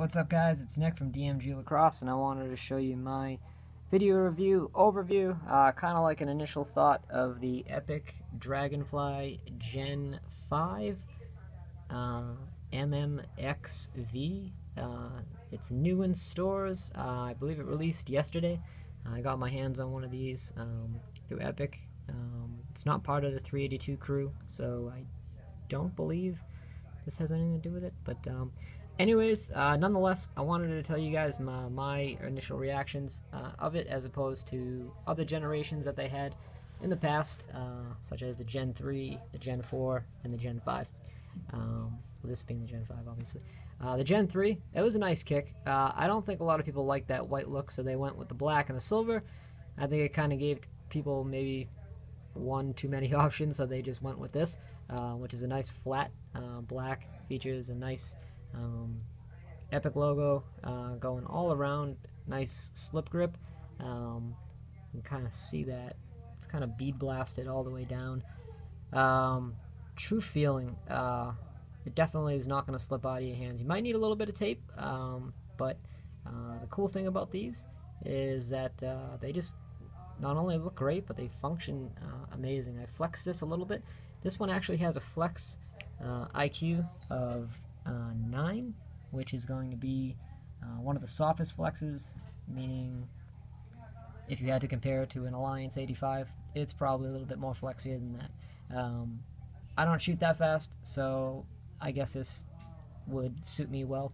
What's up, guys? It's Nick from DMG Lacrosse, and I wanted to show you my video review overview, kind of like an initial thought of the Epoch Dragonfly Gen 5 MMXV. It's new in stores. I believe it released yesterday. I got my hands on one of these through Epoch. It's not part of the 382 crew, so I don't believe this has anything to do with it, but anyways, nonetheless, I wanted to tell you guys my initial reactions of it as opposed to other generations that they had in the past, such as the Gen 3, the Gen 4, and the Gen 5. Well, this being the Gen 5, obviously. The Gen 3, it was a nice kick. I don't think a lot of people like that white look, so they went with the black and the silver. I think it kind of gave people maybe one too many options, so they just went with this, which is a nice flat black. Features a nice Epoch logo going all around, nice slip grip. You can kind of see that it's kind of bead blasted all the way down. True feeling, it definitely is not going to slip out of your hands. You might need a little bit of tape, but the cool thing about these is that they just not only look great, but they function amazing. I flexed this a little bit. This one actually has a flex IQ of 9, which is going to be one of the softest flexes, meaning if you had to compare it to an Alliance 85, it's probably a little bit more flexier than that. I don't shoot that fast, so I guess this would suit me well,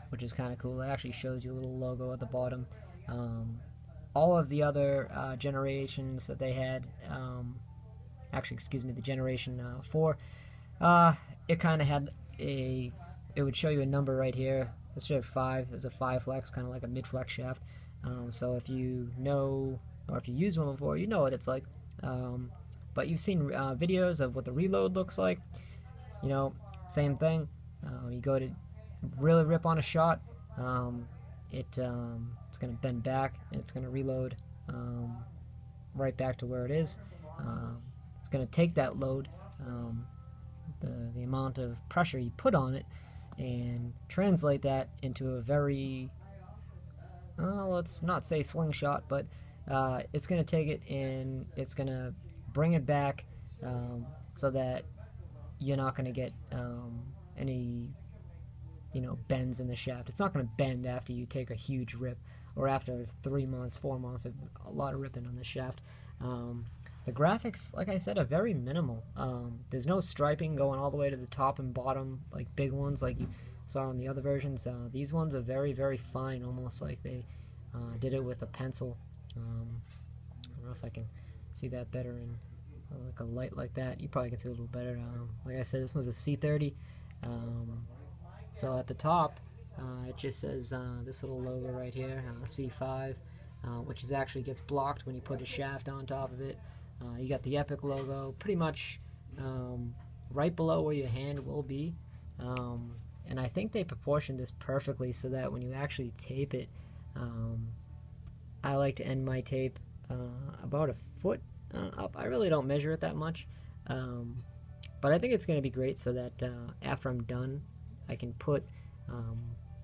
which is kind of cool. It actually shows you a little logo at the bottom. All of the other generations that they had, actually, excuse me, the Generation 4, it kind of had it would show you a number right here. Let's show 5. It's a 5 flex, kind of like a mid flex shaft. So if you know, or if you used one before, you know what it's like. But you've seen videos of what the reload looks like. You know, same thing. You go to really rip on a shot, it's going to bend back and it's going to reload right back to where it is. It's going to take that load, the amount of pressure you put on it, and translate that into a very, let's not say slingshot, but it's going to take it and it's going to bring it back so that you're not going to get any bends in the shaft. It's not going to bend after you take a huge rip, or after 3 months, 4 months of a lot of ripping on the shaft. The graphics, like I said, are very minimal. There's no striping going all the way to the top and bottom, like big ones like you saw on the other versions. These ones are very, very fine, almost like they did it with a pencil. I don't know if I can see that better in like a light like that. You probably can see a little better. Like I said, this one's a C30. So at the top, it just says this little logo right here, C5, which is actually gets blocked when you put a shaft on top of it. You got the Epoch logo pretty much right below where your hand will be. And I think they proportioned this perfectly so that when you actually tape it, I like to end my tape about a foot up. I really don't measure it that much. But I think it's going to be great so that after I'm done, I can put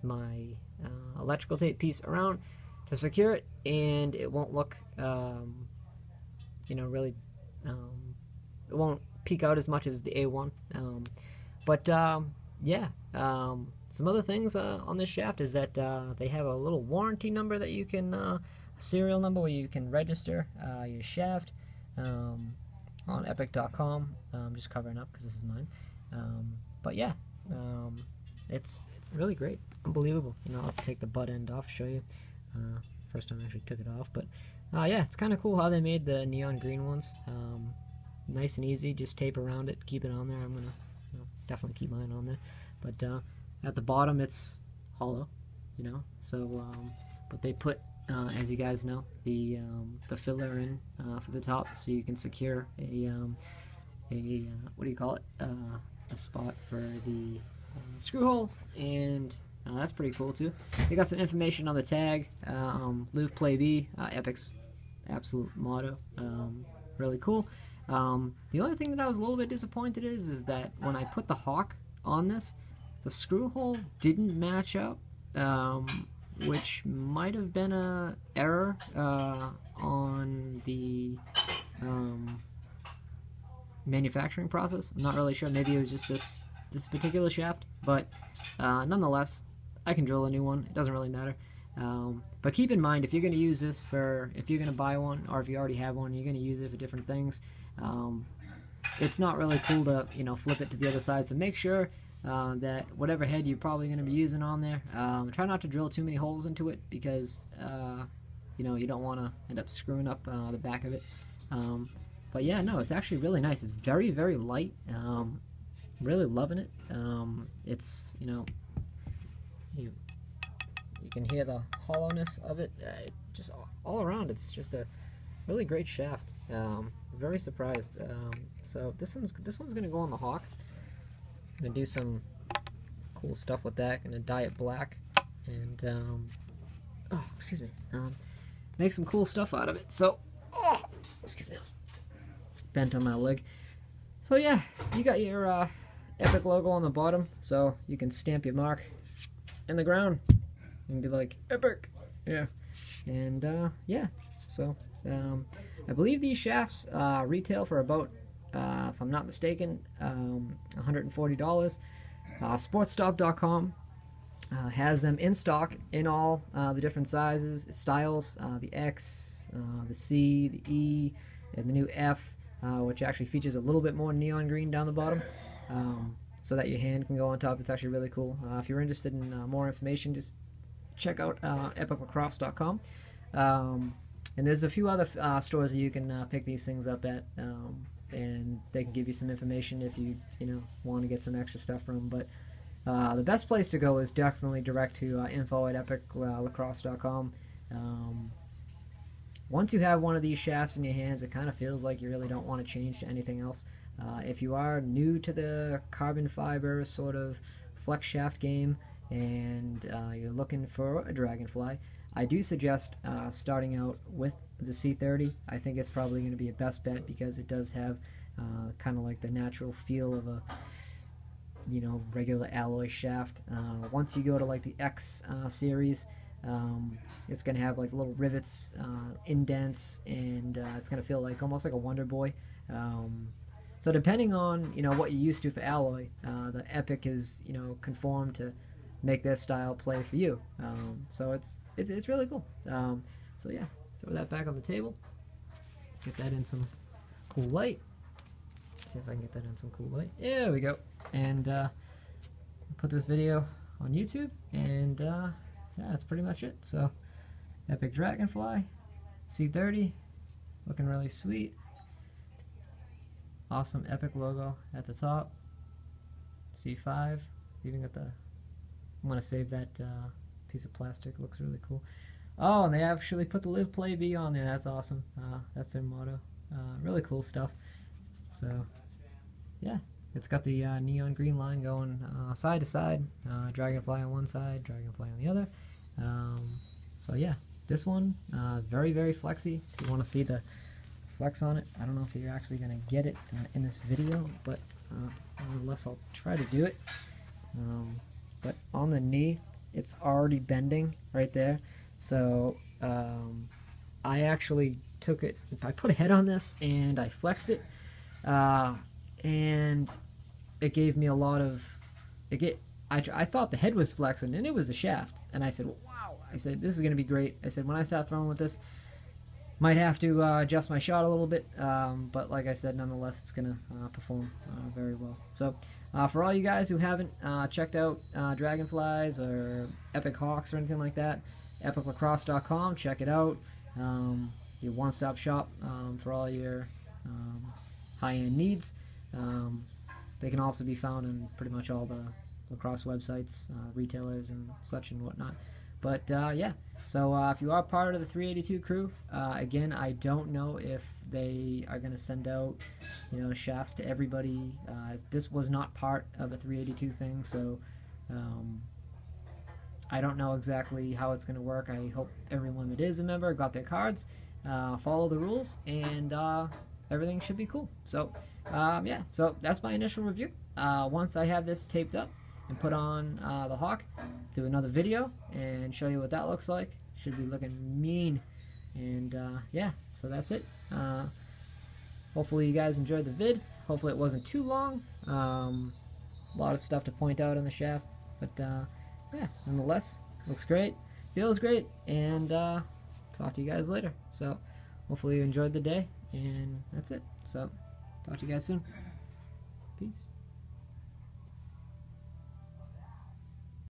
my electrical tape piece around to secure it, and it won't look, really, it won't peek out as much as the A1. Yeah, some other things on this shaft is that they have a little warranty number that you can, a serial number where you can register your shaft on epoch.com. I'm just covering up because this is mine. But yeah, it's really great, unbelievable. I'll take the butt end off, show you. First time I actually took it off, but yeah, it's kind of cool how they made the neon green ones. Nice and easy, just tape around it, keep it on there. I'm gonna definitely keep mine on there. But at the bottom, it's hollow, So, but they put, as you guys know, the filler in for the top, so you can secure a what do you call it? A spot for the screw hole, and that's pretty cool too. They got some information on the tag. Live, play, be. Epoch's absolute motto. Really cool. The only thing that I was a little bit disappointed is that when I put the hawk on this, the screw hole didn't match up, which might have been a error on the manufacturing process. I'm not really sure. Maybe it was just this particular shaft, but nonetheless, I can drill a new one. It doesn't really matter. But keep in mind, if you're going to use this if you're going to buy one, or if you already have one, you're going to use it for different things. It's not really cool to flip it to the other side. So make sure that whatever head you're probably going to be using on there, try not to drill too many holes into it, because you don't want to end up screwing up the back of it. But yeah, no, it's actually really nice. It's very, very light. Really loving it. It's you can hear the hollowness of it. Just all around, it's just a really great shaft. Very surprised. So this one's gonna go on the Hawk. Gonna do some cool stuff with that. Gonna dye it black and oh, excuse me. Make some cool stuff out of it. So, oh, excuse me. Bent on my leg. So yeah, you got your Epic logo on the bottom, so you can stamp your mark in the ground and be like, Epic. Yeah. And yeah, so I believe these shafts retail for about, if I'm not mistaken, $140. Sportstop.com has them in stock in all the different sizes, styles, the X, the C, the E, and the new F, which actually features a little bit more neon green down the bottom, so that your hand can go on top. It's actually really cool. If you're interested in more information, just check out epoclacrosse.com. And there's a few other stores that you can pick these things up at, and they can give you some information if you want to get some extra stuff from. But the best place to go is definitely direct to info@epoclacrosse.com. Once you have one of these shafts in your hands, it kind of feels like you really don't want to change to anything else. If you are new to the carbon fiber sort of flex shaft game and you're looking for a Dragonfly, I do suggest starting out with the C30. I think it's probably going to be a best bet, because it does have kind of like the natural feel of a regular alloy shaft. Once you go to like the X series, it's going to have like little rivets, indents, and it's going to feel like almost like a Wonder Boy. So depending on what you're used to for alloy, the Epic is conformed to make their style play for you. So it's really cool. So yeah, throw that back on the table. Get that in some cool light. See if I can get that in some cool light. There we go. And put this video on YouTube, and yeah, that's pretty much it. So Epic Dragonfly C30, looking really sweet. Awesome Epic logo at the top. C5, even got the, I'm gonna save that piece of plastic. Looks really cool. Oh, and they actually put the Live Play Be on there. That's awesome. That's their motto. Really cool stuff. So yeah, it's got the neon green line going side to side. Dragonfly on one side, Dragonfly on the other. So yeah, this one very, very flexy. If you want to see the flex on it, I don't know if you're actually going to get it in this video, but nonetheless I'll try to do it. But on the knee, it's already bending right there. So I actually took it, I put a head on this and I flexed it, and it gave me a lot of, I thought the head was flexing, and it was the shaft. And I said, wow, I said, this is going to be great. I said, when I start throwing with this, might have to adjust my shot a little bit, but like I said, nonetheless, it's going to perform very well. So for all you guys who haven't checked out Dragonflies or Epic Hawks or anything like that, epoclacrosse.com, check it out. Your one-stop shop for all your high-end needs. They can also be found in pretty much all the lacrosse websites, retailers and such and whatnot. But yeah, so if you are part of the 382 crew, again, I don't know if they are going to send out shafts to everybody. This was not part of a 382 thing, so I don't know exactly how it's going to work. I hope everyone that is a member got their cards, follow the rules, and everything should be cool. So yeah, so that's my initial review. Once I have this taped up, and put on the Hawk, do another video, and show you what that looks like. Should be looking mean. And yeah, so that's it. Hopefully you guys enjoyed the vid. Hopefully it wasn't too long. A lot of stuff to point out on the shaft, but yeah, nonetheless, looks great, feels great, and talk to you guys later. So hopefully you enjoyed the day, and that's it. So talk to you guys soon. Peace.